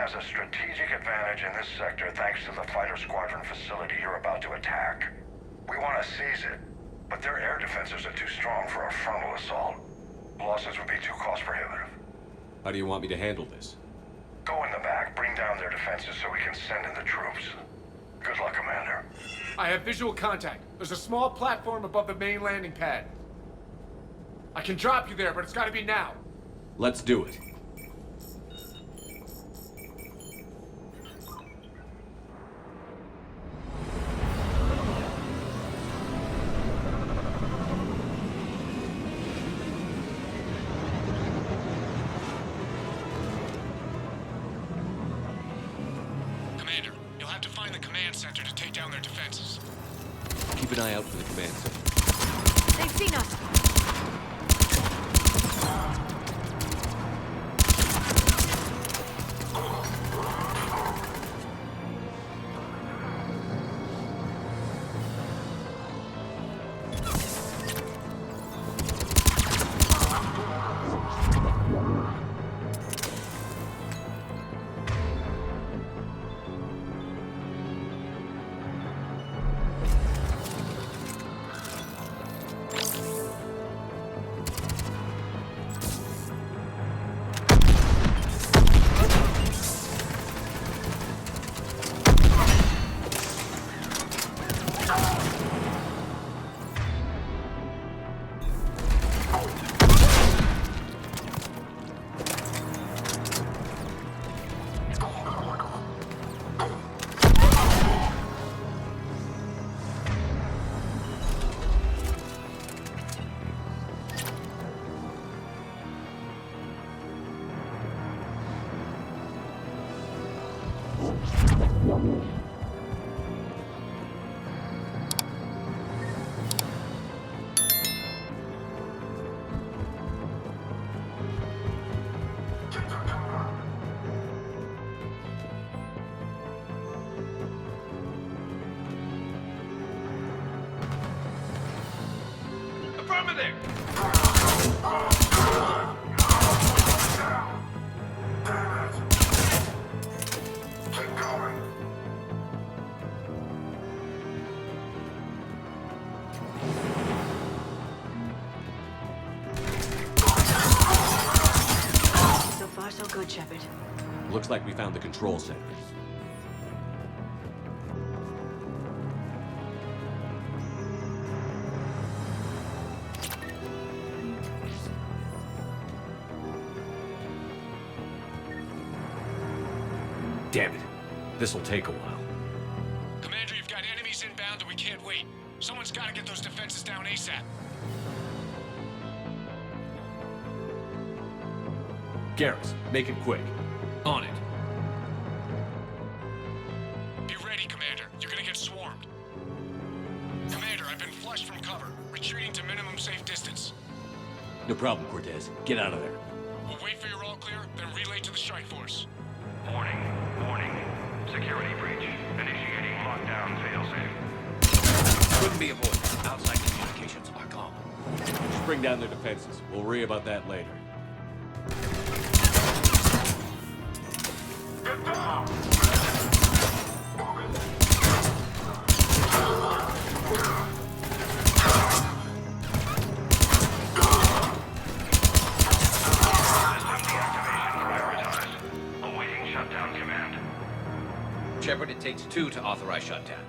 has a strategic advantage in this sector thanks to the fighter squadron facility you're about to attack. We want to seize it, but their air defenses are too strong for a frontal assault. Losses would be too cost prohibitive. How do you want me to handle this? Go in the back, bring down their defenses so we can send in the troops. Good luck, Commander. I have visual contact. There's a small platform above the main landing pad. I can drop you there, but it's gotta be now. Let's do it. Commander, you'll have to find the command center to take down their defenses. Keep an eye out for the command center. They've seen us. Affirmative! So far, so good, Shepard. Looks like we found the control center. Damn it. This'll take a while. Commander, you've got enemies inbound and we can't wait. Someone's gotta get those defenses down ASAP. Garrus, make it quick. On it. Be ready, Commander. You're gonna get swarmed. Commander, I've been flushed from cover. Retreating to minimum safe distance. No problem, Cortez. Get out of there. We'll wait for your all clear, then relay to the strike force. Warning. Security breach. Initiating lockdown failsafe. Couldn't be avoided. Outside communications are gone. Just bring down their defenses. We'll worry about that later. Get down! Shepard, it takes 2 to authorize shutdown.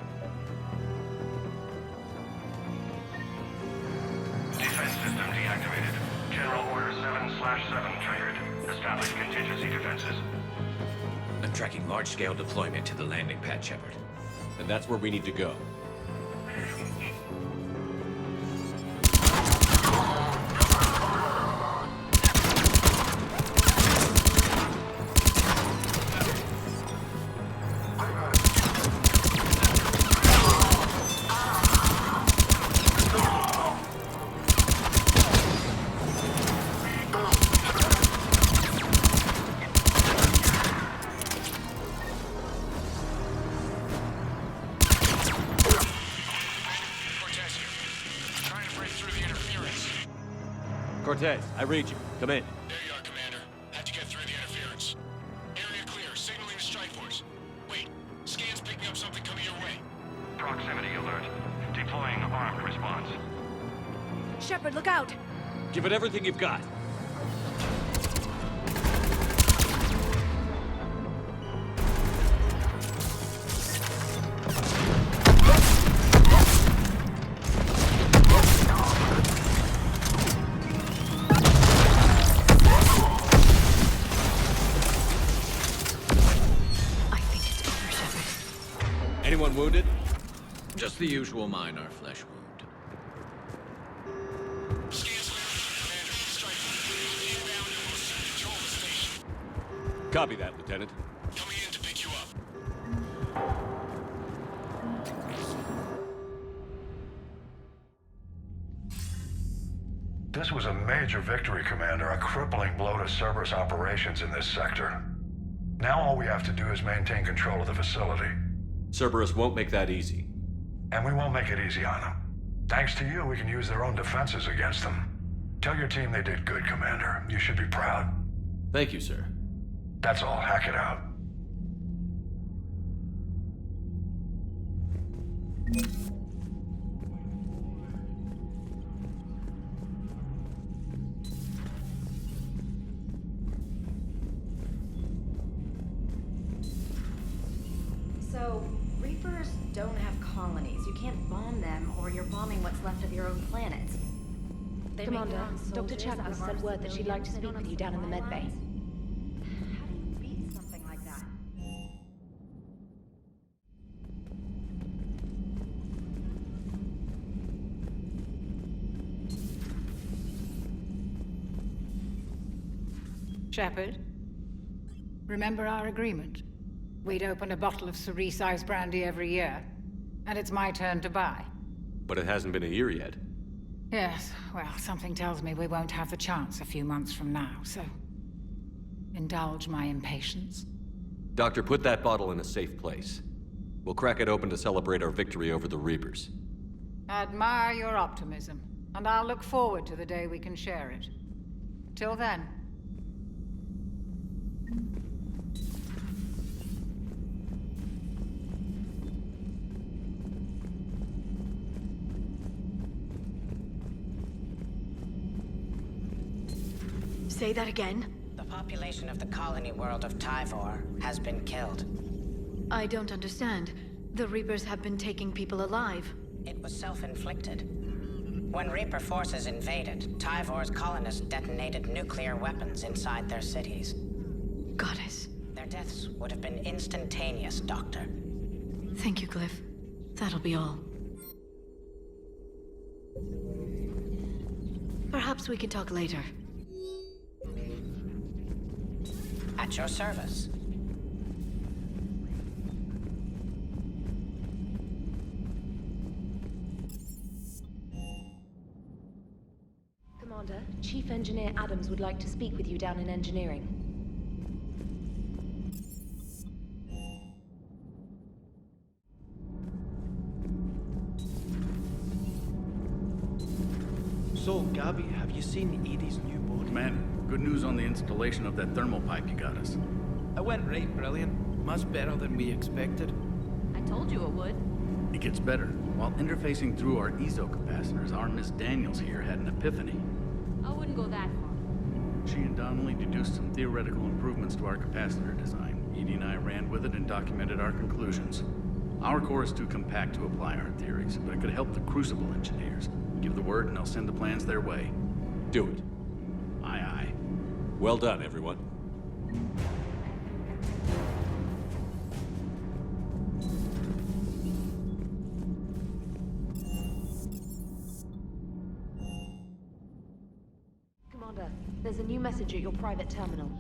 Defense system deactivated. General Order 7/7 triggered. Establish contingency defenses. I'm tracking large-scale deployment to the landing pad, Shepard. And that's where we need to go. Cortez, I read you. Come in. There you are, Commander. How'd you get through the interference? Area clear. Signaling up something coming your way. Proximity alert. Deploying armed response. Shepard, look out! Give it everything you've got. I think it's over, Shepard. Anyone wounded? Just the usual minor flesh wound. Scans clear, Commander. Strike. Inbound and we'll soon control the station. Copy that, Lieutenant. Coming in to pick you up. This was a major victory, Commander. A crippling blow to Cerberus operations in this sector. Now all we have to do is maintain control of the facility. Cerberus won't make that easy. And we won't make it easy on them. Thanks to you, we can use their own defenses against them. Tell your team they did good, Commander. You should be proud. Thank you, sir. That's all. Hack it out. So, Reapers don't have colonies. You can't bomb them, or you're bombing what's left of your own planet. They make Commander, their own Dr. soldiers Chapman out of sent our word that she'd like to civilians. speak with you down in the med bay. How do you beat something like that? Shepard, remember our agreement? We'd open a bottle of cerise ice brandy every year, and it's my turn to buy. But it hasn't been a year yet. Yes, well, something tells me we won't have the chance a few months from now, so indulge my impatience. Doctor, put that bottle in a safe place. We'll crack it open to celebrate our victory over the Reapers. Admire your optimism, and I'll look forward to the day we can share it. Till then. Say that again? The population of the colony world of Tyvor has been killed. I don't understand. The Reapers have been taking people alive. It was self-inflicted. When Reaper forces invaded, Tyvor's colonists detonated nuclear weapons inside their cities. Goddess. Their deaths would have been instantaneous, Doctor. Thank you, Cliff. That'll be all. Perhaps we can talk later. At your service. Commander, Chief Engineer Adams would like to speak with you down in engineering. So, Gabby, have you seen Edie's new boat? Commander, good news on the installation of that thermal pipe you got us. It went right brilliant. Much better than we expected. I told you it would. It gets better. While interfacing through our ESO capacitors, our Miss Daniels here had an epiphany. I wouldn't go that far. She and Donnelly deduced some theoretical improvements to our capacitor design. Edie and I ran with it and documented our conclusions. Our core is too compact to apply our theories, but it could help the Crucible engineers. Give the word and I'll send the plans their way. Do it. Aye, aye. Well done, everyone. Commander, there's a new message at your private terminal.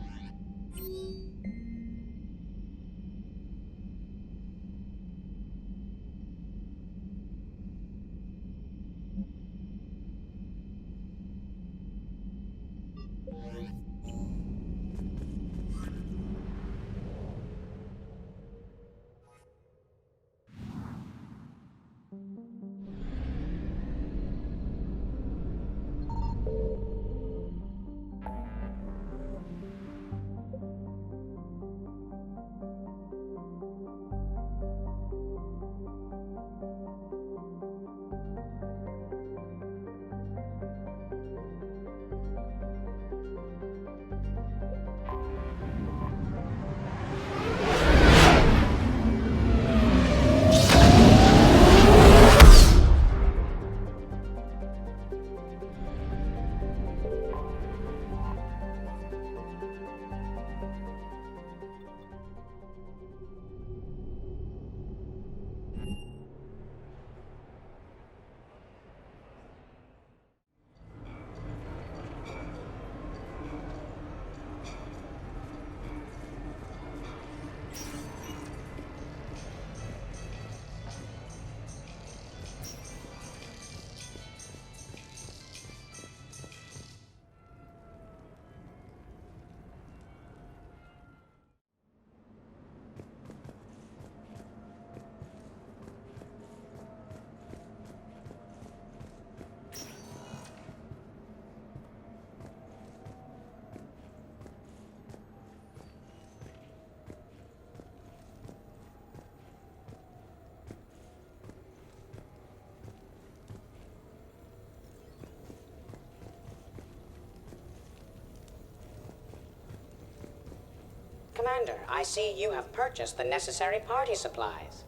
Commander, I see you have purchased the necessary party supplies.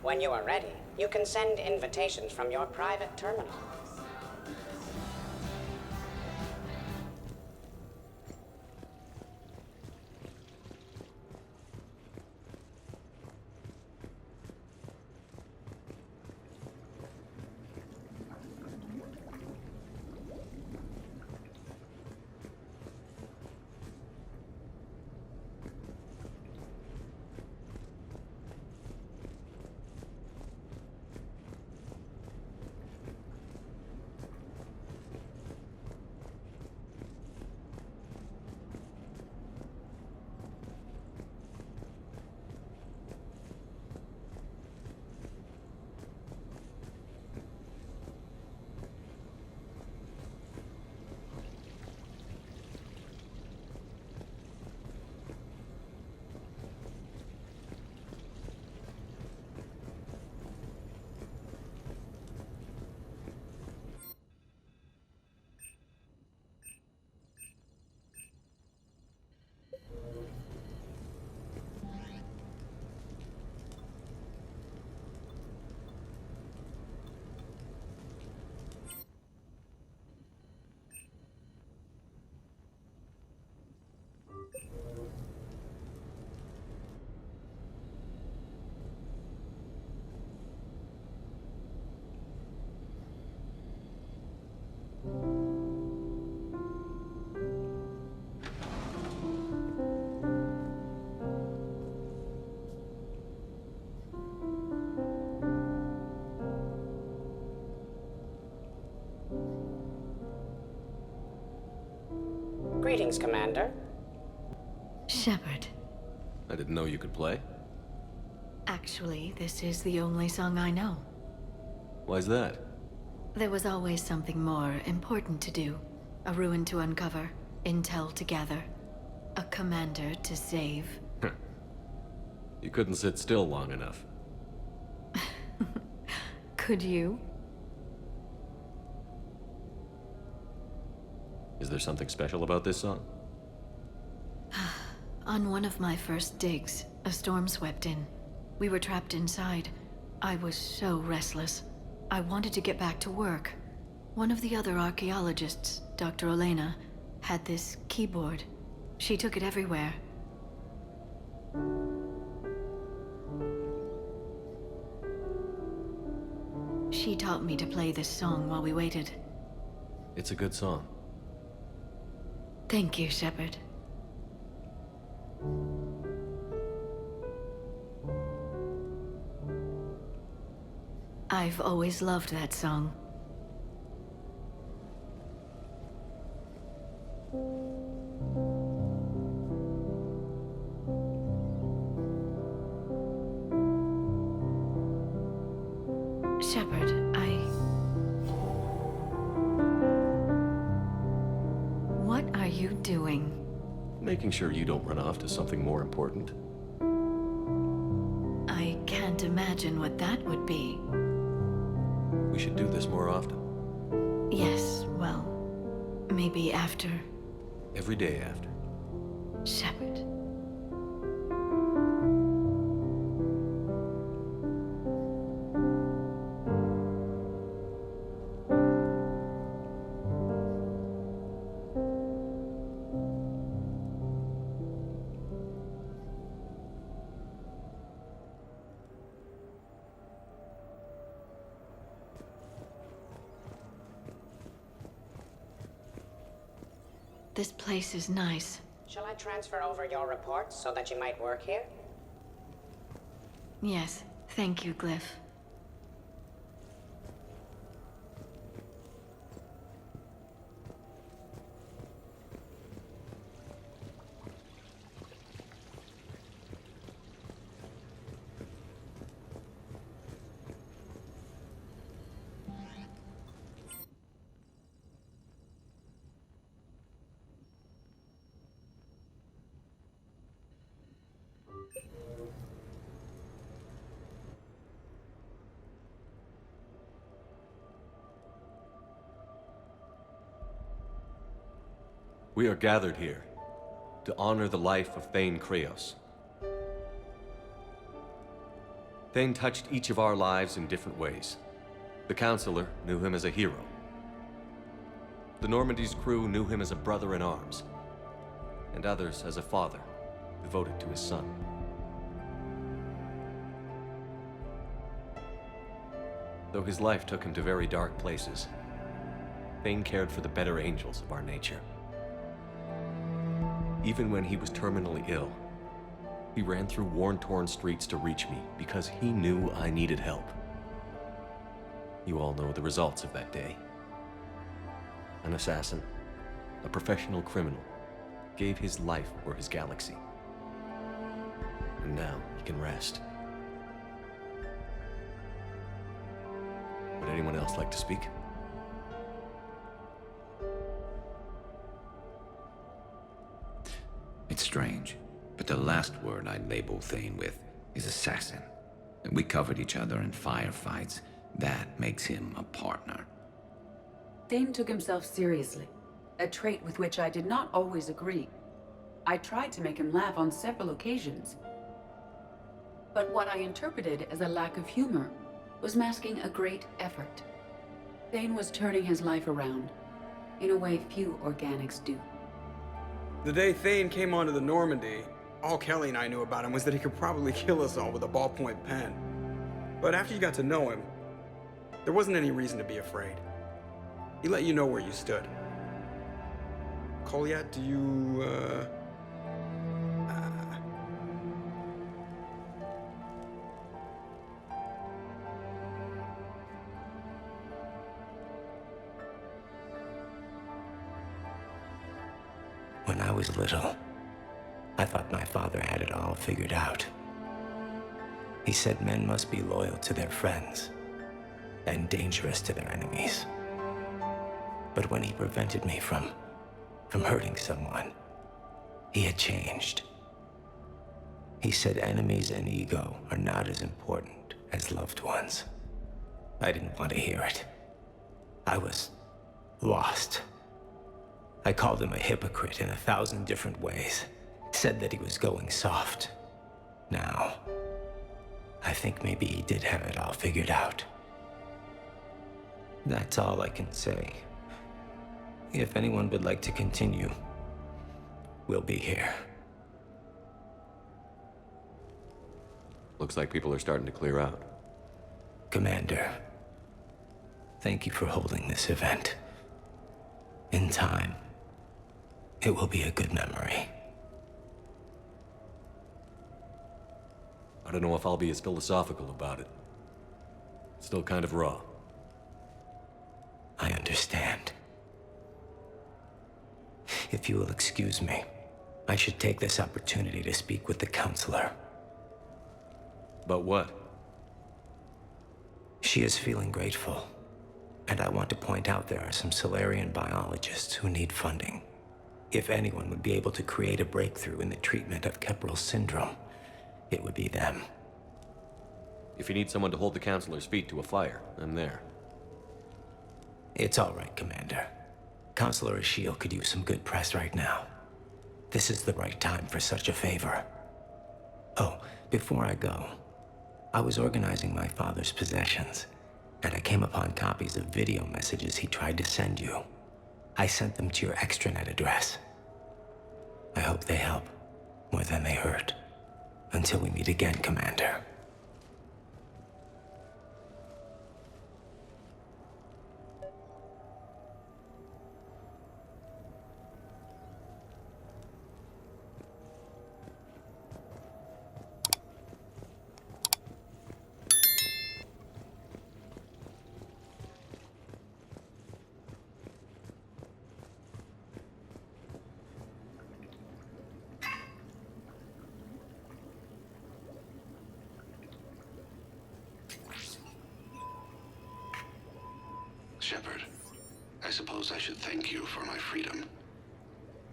When you are ready, you can send invitations from your private terminal. Greetings, Commander. Shepard. I didn't know you could play. Actually, this is the only song I know. Why's that? There was always something more important to do. A ruin to uncover, intel to gather, a commander to save. You couldn't sit still long enough. Could you? Is there something special about this song? On one of my first digs, a storm swept in. We were trapped inside. I was so restless. I wanted to get back to work. One of the other archaeologists, Dr. Olena, had this keyboard. She took it everywhere. She taught me to play this song while we waited. It's a good song. Thank you, Shepard. I've always loved that song. Shepard, What are you doing? Making sure you don't run off to something more important. I can't imagine what that would be. We should do this more often. Yes, well, maybe after. Every day after. Shepard. This place is nice. Shall I transfer over your reports so that you might work here? Yes, thank you, Glyph. We are gathered here to honor the life of Thane Kreos. Thane touched each of our lives in different ways. The Counselor knew him as a hero. The Normandy's crew knew him as a brother in arms, and others as a father, devoted to his son. Though his life took him to very dark places, Thane cared for the better angels of our nature. Even when he was terminally ill, he ran through worn-torn streets to reach me because he knew I needed help. You all know the results of that day. An assassin, a professional criminal, gave his life for his galaxy. And now he can rest. Would anyone else like to speak? It's strange, but the last word I'd label Thane with is assassin. And we covered each other in firefights. That makes him a partner. Thane took himself seriously, a trait with which I did not always agree. I tried to make him laugh on several occasions. But what I interpreted as a lack of humor was masking a great effort. Thane was turning his life around, in a way few organics do. The day Thane came onto the Normandy, all Kelly and I knew about him was that he could probably kill us all with a ballpoint pen. But after you got to know him, there wasn't any reason to be afraid. He let you know where you stood. Kolyat, do you, When I was little, I thought my father had it all figured out. He said men must be loyal to their friends and dangerous to their enemies. But when he prevented me from hurting someone, he had changed. He said enemies and ego are not as important as loved ones. I didn't want to hear it. I was lost. I called him a hypocrite in 1,000 different ways. Said that he was going soft. Now, I think maybe he did have it all figured out. That's all I can say. If anyone would like to continue, we'll be here. Looks like people are starting to clear out. Commander, thank you for holding this event. In time, it will be a good memory. I don't know if I'll be as philosophical about it. Still kind of raw. I understand. If you will excuse me, I should take this opportunity to speak with the Counselor. About what? She is feeling grateful, and I want to point out there are some Solarian biologists who need funding. If anyone would be able to create a breakthrough in the treatment of Keppel syndrome, it would be them. If you need someone to hold the Counselor's feet to a fire, I'm there. It's all right, Commander. Counselor Ashiel could use some good press right now. This is the right time for such a favor. Oh, before I go, I was organizing my father's possessions, and I came upon copies of video messages he tried to send you. I sent them to your extranet address. I hope they help more than they hurt. Until we meet again, Commander. Shepard, I suppose I should thank you for my freedom.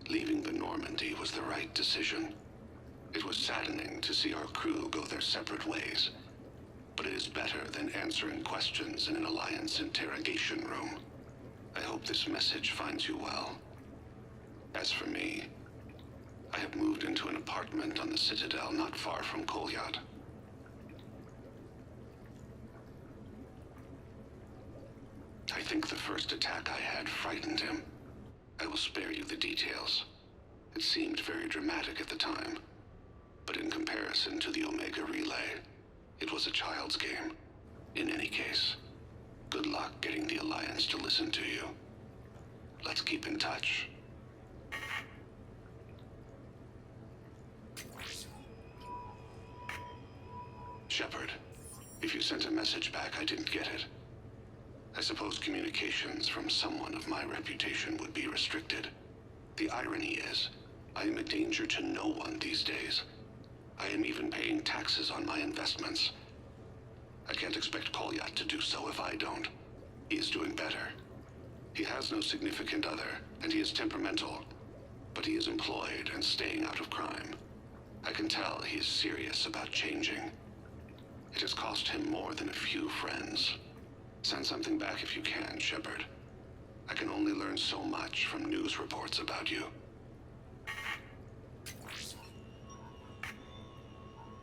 Leaving the Normandy was the right decision. It was saddening to see our crew go their separate ways, but it is better than answering questions in an Alliance interrogation room. I hope this message finds you well. As for me, I have moved into an apartment on the Citadel not far from Kolyat. I think the first attack I had frightened him. I will spare you the details. It seemed very dramatic at the time, but in comparison to the Omega Relay, it was a child's game. In any case, good luck getting the Alliance to listen to you. Let's keep in touch. Shepard, if you sent a message back, I didn't get it. I suppose communications from someone of my reputation would be restricted. The irony is, I am a danger to no one these days. I am even paying taxes on my investments. I can't expect Kolyat to do so if I don't. He is doing better. He has no significant other, and he is temperamental. But he is employed and staying out of crime. I can tell he is serious about changing. It has cost him more than a few friends. Send something back if you can, Shepard. I can only learn so much from news reports about you.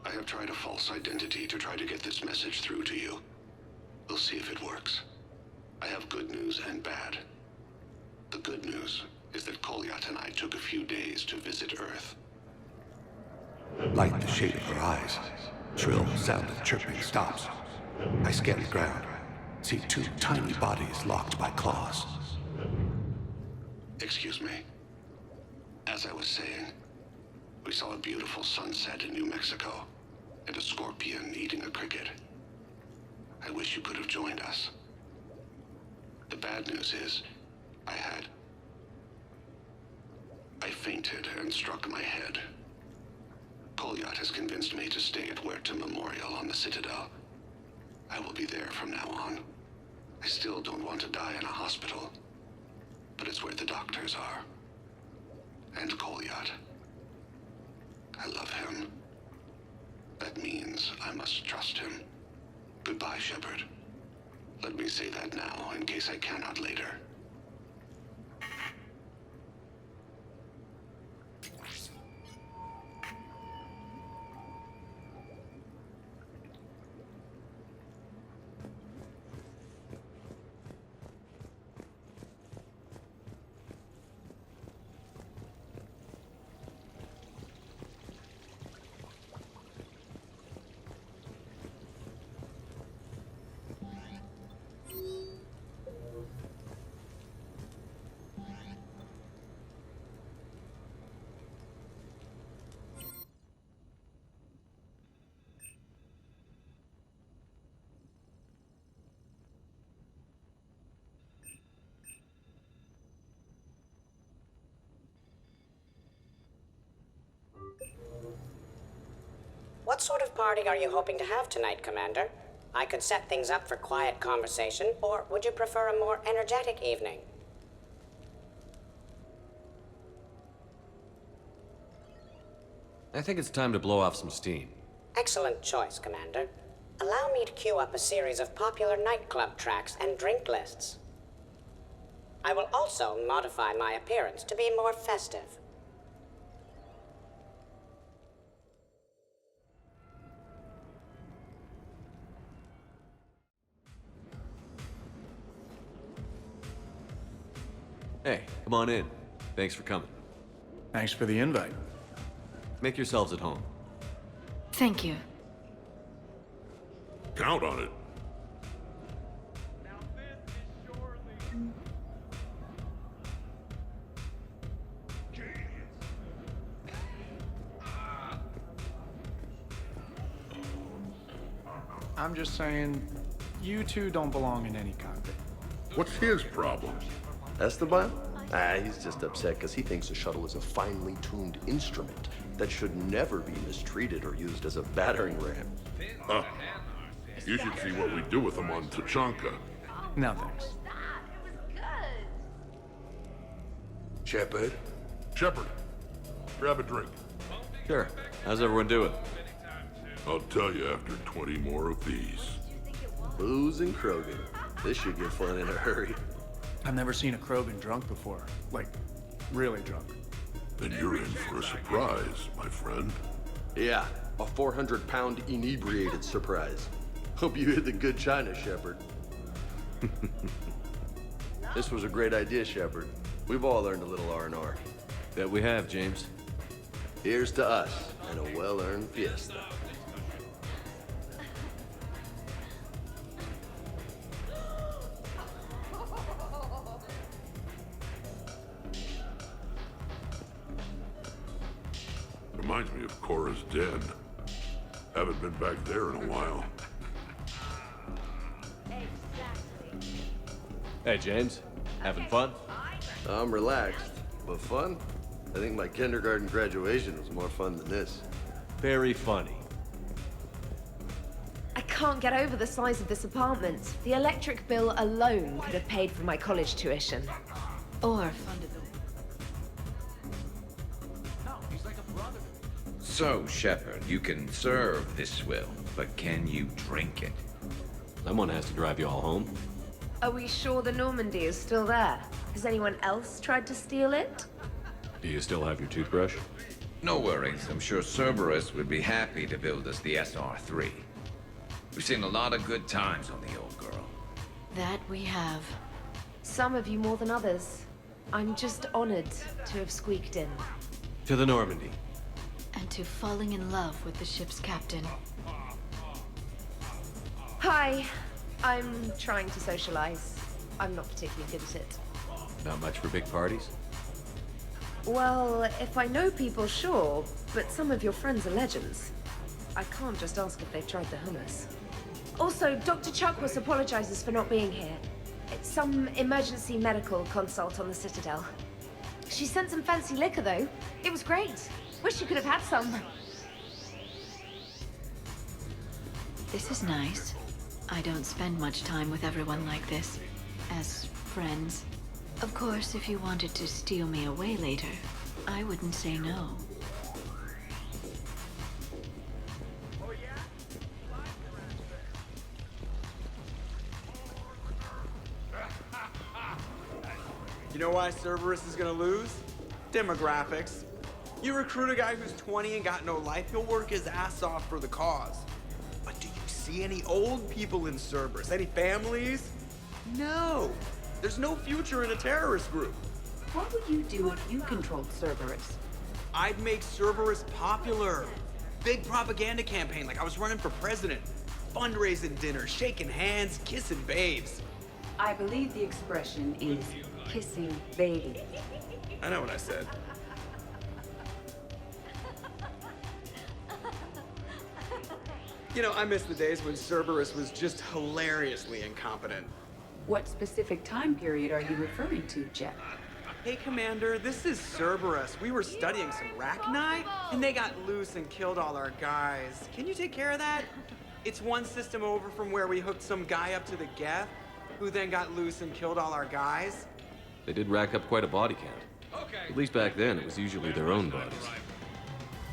I have tried a false identity to try to get this message through to you. We'll see if it works. I have good news and bad. The good news is that Kolyat and I took a few days to visit Earth. Light the shade of her eyes. Shrill sound of chirping stops. I scan the ground. See two tiny bodies locked by claws. Excuse me. As I was saying, we saw a beautiful sunset in New Mexico, and a scorpion eating a cricket. I wish you could have joined us. The bad news is, I fainted and struck my head. Kolyat has convinced me to stay at Huerta Memorial on the Citadel. I will be there from now on. I still don't want to die in a hospital, but it's where the doctors are. And Kolyat. I love him. That means I must trust him. Goodbye, Shepard. Let me say that now, in case I cannot later. What sort of party are you hoping to have tonight, Commander? I could set things up for quiet conversation, or would you prefer a more energetic evening? I think it's time to blow off some steam. Excellent choice, Commander. Allow me to queue up a series of popular nightclub tracks and drink lists. I will also modify my appearance to be more festive. Hey, come on in. Thanks for coming. Thanks for the invite. Make yourselves at home. Thank you. Count on it. I'm just saying, you two don't belong in any cockpit. What's his problem? Esteban? He's just upset because he thinks the shuttle is a finely tuned instrument that should never be mistreated or used as a battering ram. You should see what we do with him on Tachanka. No thanks. Shepard? Shepard, grab a drink. Sure. How's everyone doing? I'll tell you after 20 more of these. Booze and Krogan. This should get fun in a hurry. I've never seen a Krogan drunk before. Like, really drunk. Then you're in for a surprise, my friend. Yeah, a 400-pound inebriated surprise. Hope you hit the good china, Shepard. This was a great idea, Shepard. We've all learned a little R&R. That we have, James. Here's to us and a well-earned fiesta. Reminds me of Cora's den. Haven't been back there in a while. Hey, James. Having fun? I'm relaxed, but fun? I think my kindergarten graduation was more fun than this. Very funny. I can't get over the size of this apartment. The electric bill alone could have paid for my college tuition. Or funded the... So, Shepard, you can serve this swill, but can you drink it? Someone has to drive you all home. Are we sure the Normandy is still there? Has anyone else tried to steal it? Do you still have your toothbrush? No worries. I'm sure Cerberus would be happy to build us the SR-3. We've seen a lot of good times on the old girl. That we have. Some of you more than others. I'm just honored to have squeaked in. To the Normandy. And to falling in love with the ship's captain. Hi. I'm trying to socialize. I'm not particularly good at it. Not much for big parties? Well, if I know people, sure, but some of your friends are legends. I can't just ask if they've tried the hummus. Also, Dr. Chuckworth apologizes for not being here. It's some emergency medical consult on the Citadel. She sent some fancy liquor, though. It was great. Wish you could have had some. This is nice. I don't spend much time with everyone like this. As friends. Of course, if you wanted to steal me away later, I wouldn't say no. You know why Cerberus is gonna lose? Demographics. You recruit a guy who's 20 and got no life, he'll work his ass off for the cause. But do you see any old people in Cerberus? Any families? No. There's no future in a terrorist group. What would you do if you controlled Cerberus? I'd make Cerberus popular. Big propaganda campaign like I was running for president. Fundraising dinners, shaking hands, kissing babes. I believe the expression is kissing baby. I know what I said. You know, I miss the days when Cerberus was just hilariously incompetent. What specific time period are you referring to, Jeff? Hey, Commander, this is Cerberus. We were studying some Rachni, and they got loose and killed all our guys. Can you take care of that? It's one system over from where we hooked some guy up to the Geth, who then got loose and killed all our guys. They did rack up quite a body count. At least back then, it was usually their own bodies.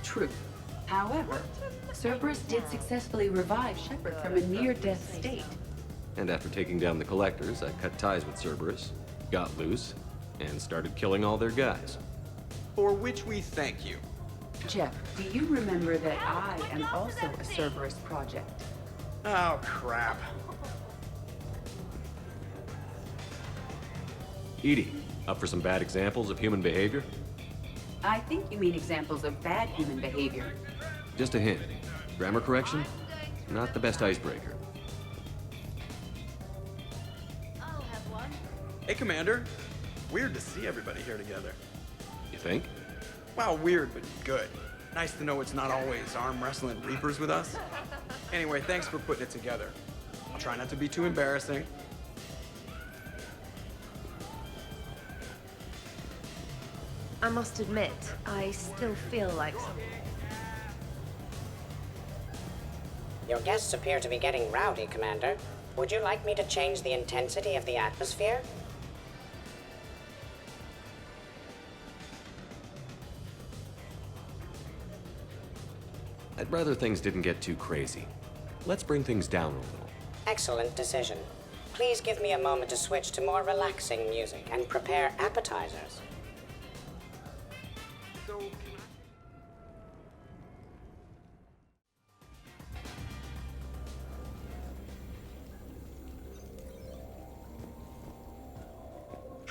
True. However, Cerberus did successfully revive Shepard from a near-death state. And after taking down the Collectors, I cut ties with Cerberus, got loose, and started killing all their guys. For which we thank you. Jeff, do you remember that I am also a Cerberus project? Oh, crap. Edie, up for some bad examples of human behavior? I think you mean examples of bad human behavior. Just a hint. Grammar correction? Not the best icebreaker. Hey, Commander. Weird to see everybody here together. You think? Well, weird, but good. Nice to know it's not always arm wrestling Reapers with us. Anyway, thanks for putting it together. I'll try not to be too embarrassing. I must admit, I still feel like something. Your guests appear to be getting rowdy, Commander. Would you like me to change the intensity of the atmosphere? I'd rather things didn't get too crazy. Let's bring things down a little. Excellent decision. Please give me a moment to switch to more relaxing music and prepare appetizers.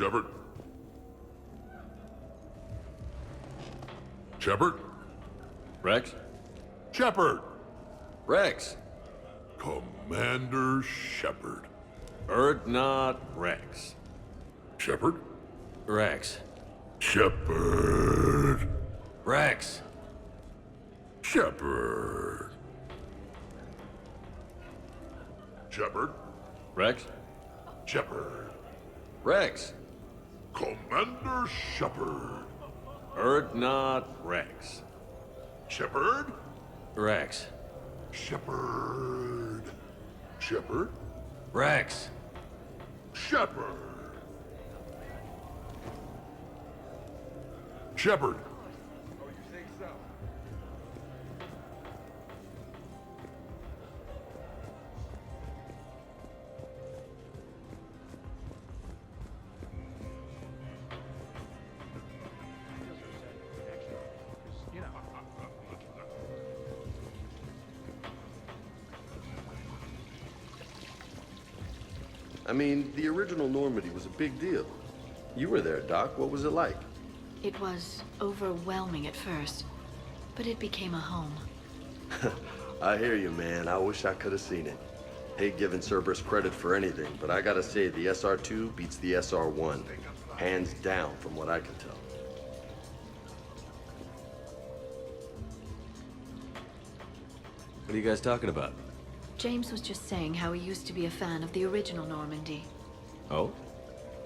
Shepard? Shepard? Rex? Shepard! Rex! Commander Shepard. Not Rex. Shepard? Rex. Shepard. Rex. Shepard. Shepard. Rex. Shepard. Rex. Commander Shepard. Not Rex. Shepard. Rex. Shepard. Shepard. Rex. Shepard. Shepard. I mean, the original Normandy was a big deal. You were there, Doc. What was it like? It was overwhelming at first, but it became a home. I hear you, man. I wish I could have seen it. Hate giving Cerberus credit for anything, but I gotta say the SR-2 beats the SR-1. Hands down, from what I can tell. What are you guys talking about? James was just saying how he used to be a fan of the original Normandy. Oh?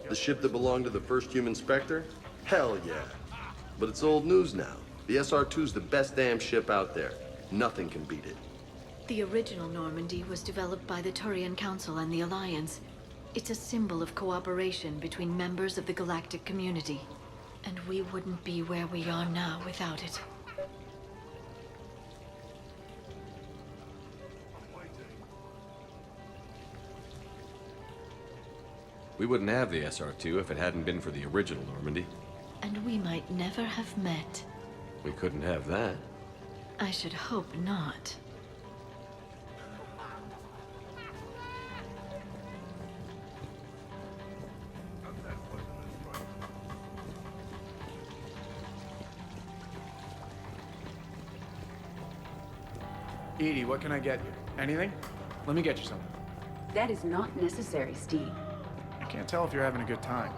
The ship that belonged to the first human Spectre? Hell yeah. But it's old news now. The SR-2's the best damn ship out there. Nothing can beat it. The original Normandy was developed by the Turian Council and the Alliance. It's a symbol of cooperation between members of the galactic community. And we wouldn't be where we are now without it. We wouldn't have the SR-2 if it hadn't been for the original Normandy. And we might never have met. We couldn't have that. I should hope not. Edie, what can I get you? Anything? Let me get you something. That is not necessary, Steve. I can't tell if you're having a good time.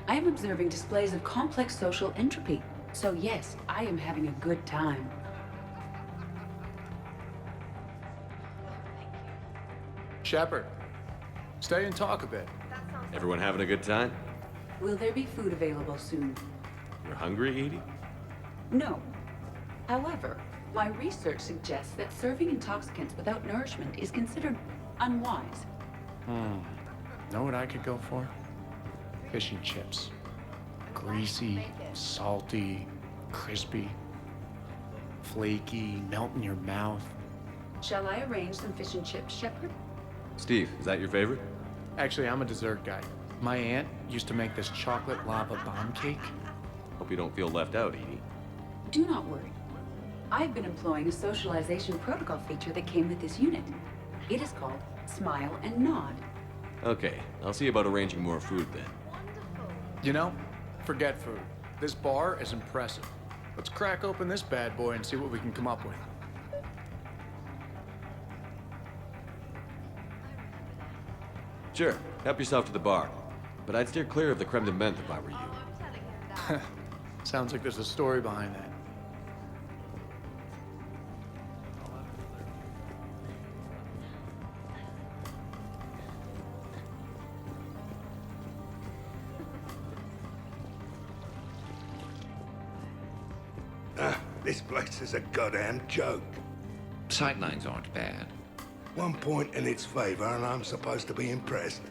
I am observing displays of complex social entropy. So yes, I am having a good time. Shepard, stay and talk a bit. Everyone having a good time? Will there be food available soon? You're hungry, Edie? No. However, my research suggests that serving intoxicants without nourishment is considered unwise. Know what I could go for? Fish and chips. Greasy, salty, crispy, flaky, melt in your mouth. Shall I arrange some fish and chips, Shepard? Steve, is that your favorite? Actually, I'm a dessert guy. My aunt used to make this chocolate lava bomb cake. Hope you don't feel left out, Edie. Do not worry. I've been employing a socialization protocol feature that came with this unit. It is called Smile and Nod. Okay, I'll see about arranging more food then. You know, forget food. This bar is impressive. Let's crack open this bad boy and see what we can come up with. Sure, help yourself to the bar. But I'd steer clear of the creme de menthe if I were you. Sounds like there's a story behind that. This place is a goddamn joke. Sightlines aren't bad. One point in its favor and I'm supposed to be impressed.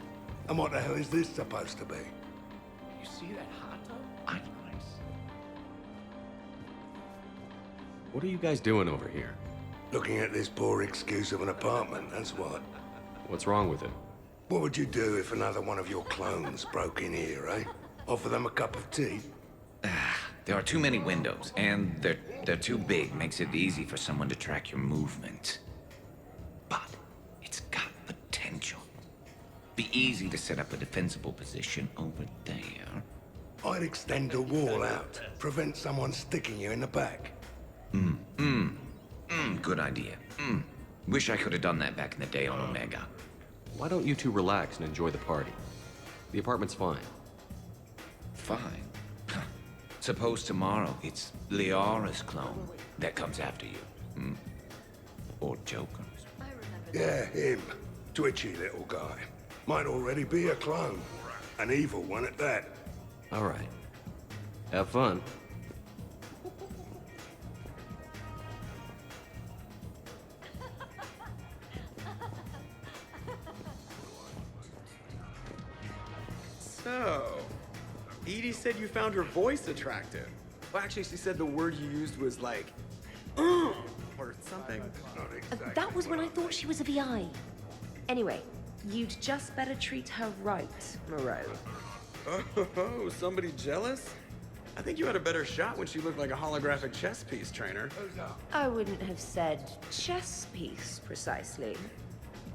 And what the hell is this supposed to be? You see that hot tub? What are you guys doing over here? Looking at this poor excuse of an apartment, that's what. What's wrong with it? What would you do if another one of your clones broke in here, eh? Offer them a cup of tea? There are too many windows, and they're too big. Makes it easy for someone to track your movement. But it's got potential. Be easy to set up a defensible position over there. I'd extend the wall out, prevent someone sticking you in the back. Good idea. Wish I could have done that back in the day on Omega. Why don't you two relax and enjoy the party? The apartment's fine. Fine. Suppose tomorrow it's Liara's clone that comes after you. Or Joker's. Yeah, him. Twitchy little guy. Might already be a clone. An evil one at that. All right. Have fun. So, Edie said you found her voice attractive. Well, actually, she said the word you used was like, or something. That was when I thought she was a VI. Anyway, you'd just better treat her right, Moreau. Oh, somebody jealous? I think you had a better shot when she looked like a holographic chess piece, trainer. I wouldn't have said chess piece, precisely.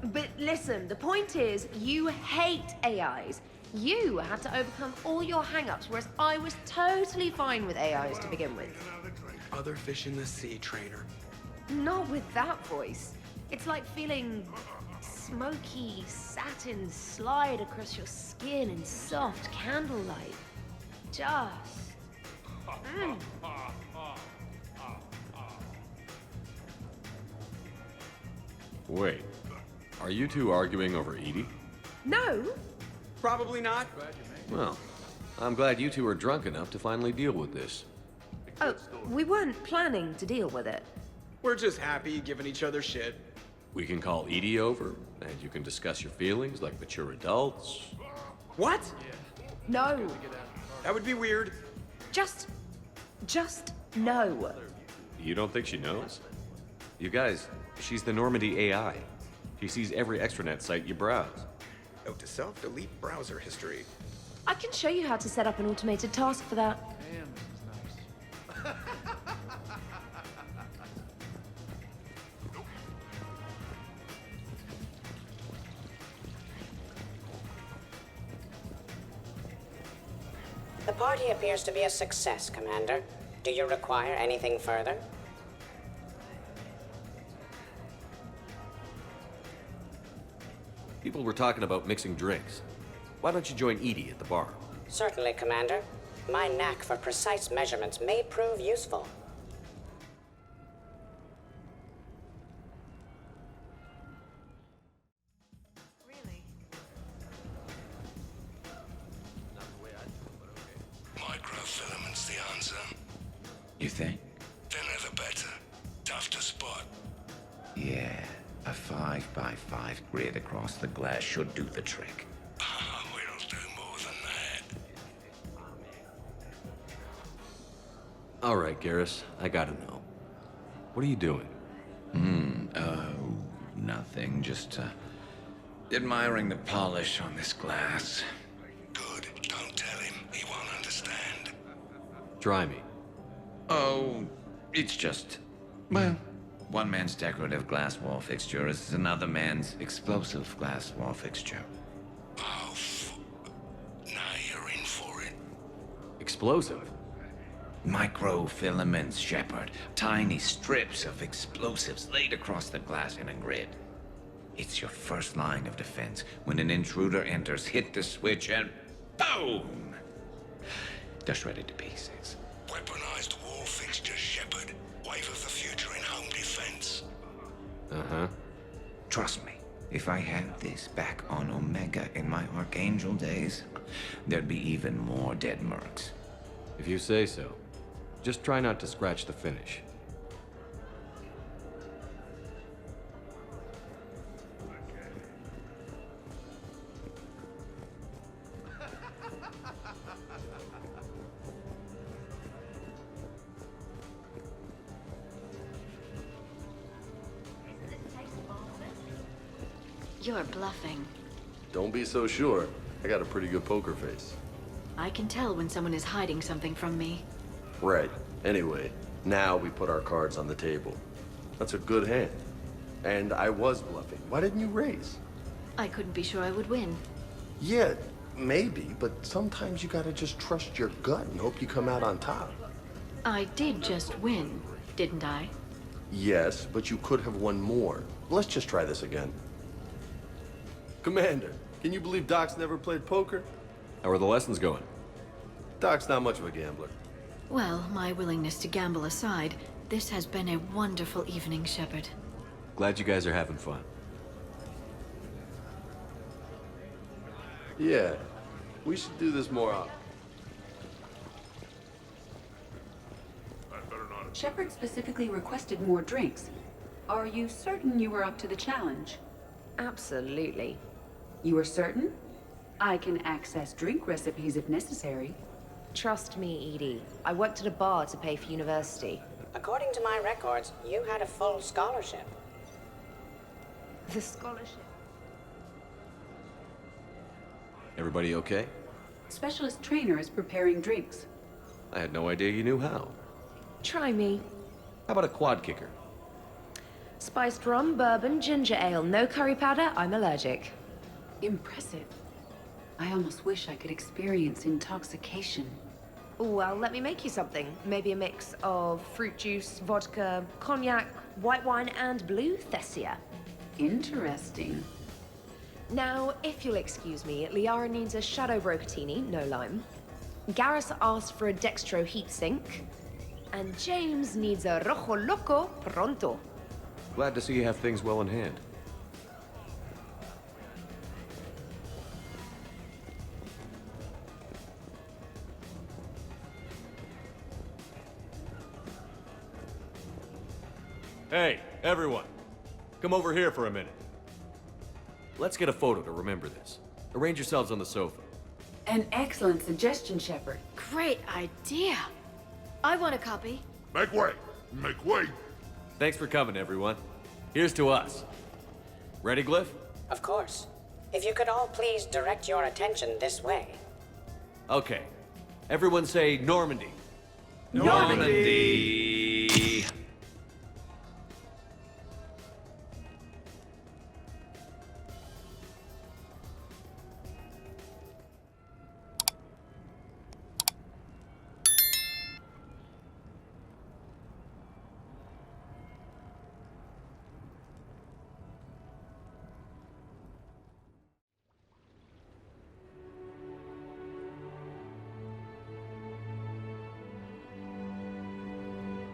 But listen, the point is, you hate AIs. You had to overcome all your hang-ups, whereas I was totally fine with AIs to begin with. Other fish in the sea, trainer. Not with that voice. It's like feeling smoky satin slide across your skin in soft candlelight. Just... Wait, are you two arguing over Edie? No. Probably not. Well, I'm glad you two are drunk enough to finally deal with this. Oh, we weren't planning to deal with it. We're just happy giving each other shit. We can call Edie over, and you can discuss your feelings like mature adults. What? No. That would be weird. Just no. You don't think she knows? You guys, she's the Normandy AI. She sees every extranet site you browse. Note to self, delete browser history. I can show you how to set up an automated task for that. Damn, this is nice. The party appears to be a success, Commander. Do you require anything further? People were talking about mixing drinks. Why don't you join Edie at the bar? Certainly, Commander. My knack for precise measurements may prove useful. Microfilaments the answer. You think? Thinner the better. Tough to spot. Yeah, a 5x5 grid across the glass should do the trick. We'll do more than that. All right, Garrus, I gotta know. What are you doing? Oh, nothing. Just, admiring the polish on this glass. Good. Don't tell him. He won't understand. Try me. Oh, it's just... Well, one man's decorative glass wall fixture is another man's explosive glass wall fixture. Oh, now you're in for it. Explosive? Microfilaments, Shepard. Tiny strips of explosives laid across the glass in a grid. It's your first line of defense. When an intruder enters, hit the switch and boom! They're shredded to pieces. Weaponized wall fixtures, Shepard. Wave of the future in home defense. Uh-huh. Trust me, if I had this back on Omega in my Archangel days, there'd be even more dead mercs. If you say so. Just try not to scratch the finish. You're bluffing. Don't be so sure. I got a pretty good poker face. I can tell when someone is hiding something from me. Right. Anyway, now we put our cards on the table. That's a good hand. And I was bluffing. Why didn't you raise? I couldn't be sure I would win. Yeah, maybe, but sometimes you gotta just trust your gut and hope you come out on top. I did just win, didn't I? Yes, but you could have won more. Let's just try this again. Commander, can you believe Doc's never played poker? How are the lessons going? Doc's not much of a gambler. Well, my willingness to gamble aside, this has been a wonderful evening, Shepard. Glad you guys are having fun. Yeah, we should do this more often. Shepard specifically requested more drinks. Are you certain you were up to the challenge? Absolutely. You are certain? I can access drink recipes if necessary. Trust me, Edie. I worked at a bar to pay for university. According to my records, you had a full scholarship. The scholarship? Everybody okay? Specialist trainer is preparing drinks. I had no idea you knew how. Try me. How about a quad kicker? Spiced rum, bourbon, ginger ale. No curry powder, I'm allergic. Impressive. I almost wish I could experience intoxication. Well, let me make you something. Maybe a mix of fruit juice, vodka, cognac, white wine, and blue Thessia. Interesting. Now, if you'll excuse me, Liara needs a Shadow Brocatini, no lime. Garrus asked for a Dextro heat sink. And James needs a Rojo Loco pronto. Glad to see you have things well in hand. Hey, everyone. Come over here for a minute. Let's get a photo to remember this. Arrange yourselves on the sofa. An excellent suggestion, Shepard. Great idea. I want a copy. Make way! Make way! Thanks for coming, everyone. Here's to us. Ready, Glyph? Of course. If you could all please direct your attention this way. Okay. Everyone say Normandy. Normandy!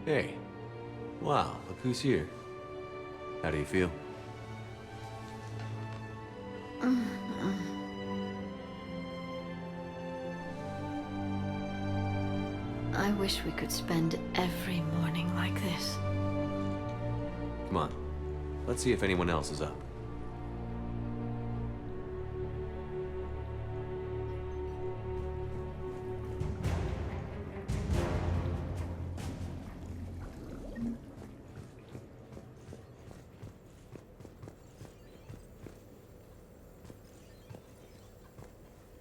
Hey. Wow, look who's here. How do you feel? I wish we could spend every morning like this. Come on. Let's see if anyone else is up.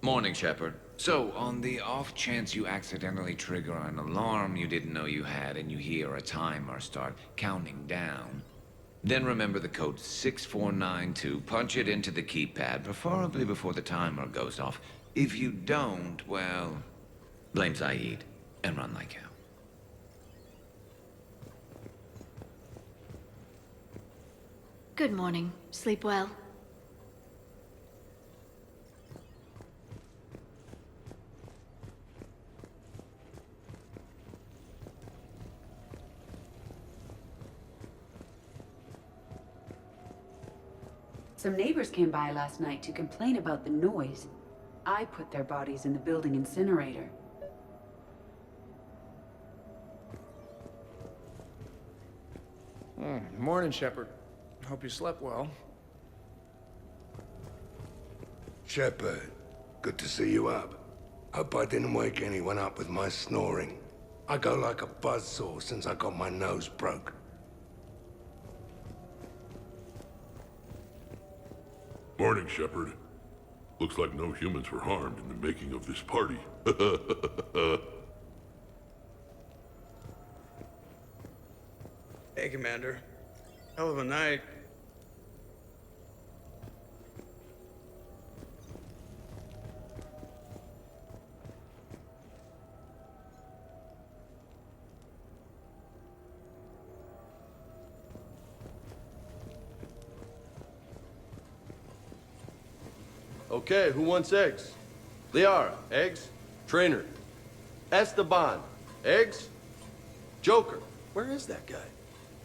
Morning, Shepard. So, on the off chance you accidentally trigger an alarm you didn't know you had and you hear a timer start counting down, then remember the code 6492, punch it into the keypad, preferably before the timer goes off. If you don't, well, blame Zaid and run like hell. Good morning. Sleep well? Some neighbors came by last night to complain about the noise. I put their bodies in the building incinerator. Morning, Shepard. Hope you slept well. Shepard, good to see you up. Hope I didn't wake anyone up with my snoring. I go like a buzzsaw since I got my nose broke. Morning, Shepard. Looks like no humans were harmed in the making of this party. Hey, Commander. Hell of a night. Okay, who wants eggs? Liara, eggs? Trainer. Esteban, eggs? Joker, where is that guy?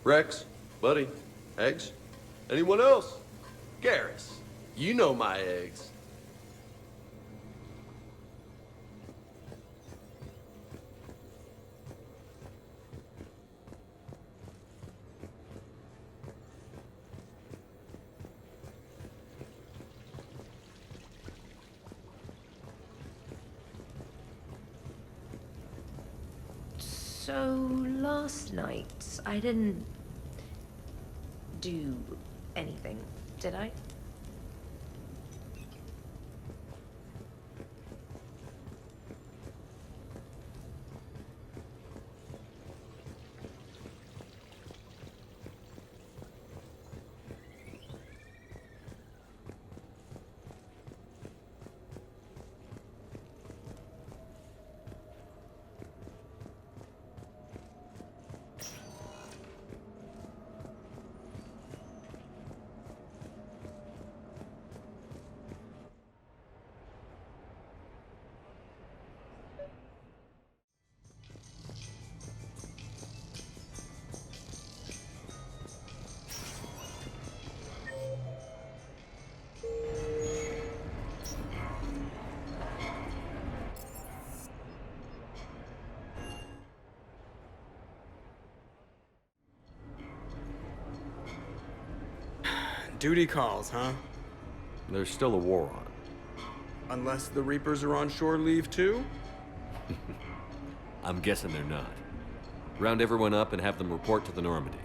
Rex, buddy, eggs? Anyone else? Garrus, you know my eggs. So, last night, I didn't do anything, did I? Duty calls, huh? There's still a war on. Unless the Reapers are on shore leave too? I'm guessing they're not. Round everyone up and have them report to the Normandy.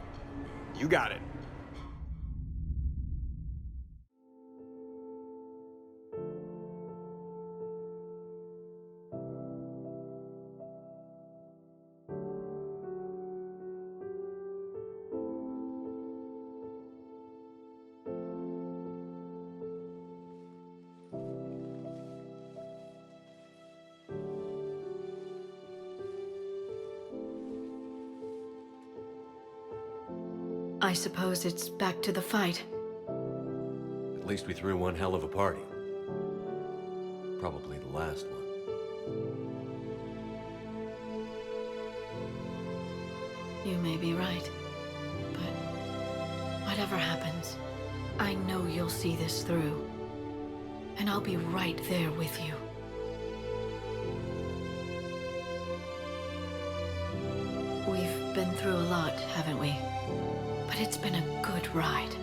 You got it. I suppose it's back to the fight. At least we threw one hell of a party. Probably the last one. You may be right. But whatever happens, I know you'll see this through. And I'll be right there with you. We've been through a lot, haven't we? But it's been a good ride.